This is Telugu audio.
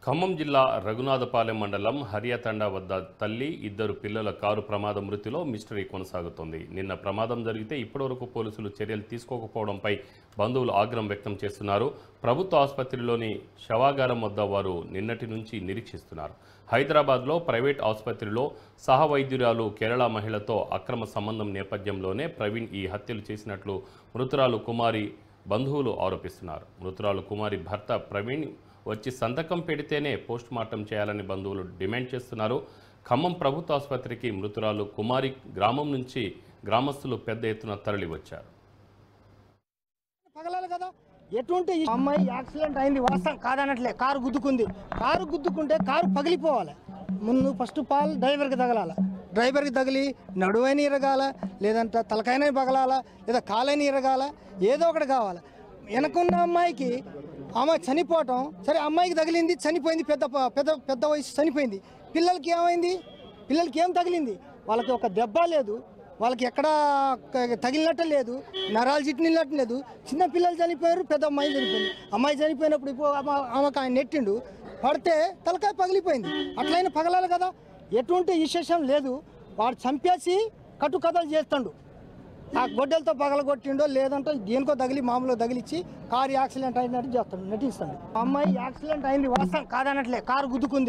ఖమ్మం జిల్లా రఘునాథపాలెం మండలం హరియతండా వద్ద తల్లి ఇద్దరు పిల్లల కారు ప్రమాద మృతిలో మిస్టరీ కొనసాగుతోంది. నిన్న ప్రమాదం జరిగితే ఇప్పటివరకు పోలీసులు చర్యలు తీసుకోకపోవడంపై బంధువులు ఆగ్రహం వ్యక్తం చేస్తున్నారు. ప్రభుత్వ ఆసుపత్రిలోని శవాగారం వద్ద వారు నిన్నటి నుంచి నిరీక్షిస్తున్నారు. హైదరాబాద్లో ప్రైవేట్ ఆసుపత్రిలో సహవైద్యురాలు కేరళ మహిళతో అక్రమ సంబంధం నేపథ్యంలోనే ప్రవీణ్ ఈ హత్యలు చేసినట్లు మృతురాలు కుమారి బంధువులు ఆరోపిస్తున్నారు. మృతురాలు కుమారి భర్త ప్రవీణ్ వచ్చి సంతకం పెడితేనే పోస్టుమార్టం చేయాలని బంధువులు డిమాండ్ చేస్తున్నారు. ఖమ్మం ప్రభుత్వ ఆసుపత్రికి మృతురాలు కుమారి గ్రామం నుంచి గ్రామస్తులు పెద్ద ఎత్తున తరలి వచ్చారు. ఎటువంటి అమ్మాయి యాక్సిడెంట్ అయింది వాస్తవం కాదనట్లే. Car గుద్దుకుంటే car పగిలిపోవాలి. ముందు ఫస్ట్ ఆఫ్ ఆల్ డ్రైవర్కి తగలాల. డ్రైవర్కి తగిలి నడువైన ఇరగాల, లేదంటే తలకాయన పగలాల, లేదా కాలైన ఇరగాల, ఏదో ఒకటి కావాలి. వెనకున్న అమ్మాయికి ఆమె చనిపోవటం సరే, అమ్మాయికి తగిలింది, చనిపోయింది, పెద్ద వయసు చనిపోయింది. పిల్లలకి ఏమైంది? పిల్లలకి ఏం తగిలింది? వాళ్ళకి ఒక దెబ్బ లేదు, వాళ్ళకి ఎక్కడా తగిలినట్టు లేదు, నరాలు చిట్టినట్టు లేదు. చిన్న పిల్లలు చనిపోయారు, పెద్ద అమ్మాయి చనిపోయింది. అమ్మాయి చనిపోయినప్పుడు ఇప్పుడు ఆమెకు ఆయన నెట్టిండు, పడితే తలకాయ పగిలిపోయింది. అట్లయినా పగలాలి కదా. ఎటువంటి విశేషం లేదు. వాడు చంపేసి కట్టుకథలు చేస్తాడు. ఆ గొడ్డలతో పగలగొట్టిండో లేదంటే దేనికో తగిలి మామూలుగా తగిలిచ్చి కారు యాక్సిడెంట్ అయినట్టు చేస్తాడు, నటిస్తాడు. అమ్మాయి యాక్సిడెంట్ అయింది వాస్తవం కాదనట్లే. కారు గుద్దుకుంది.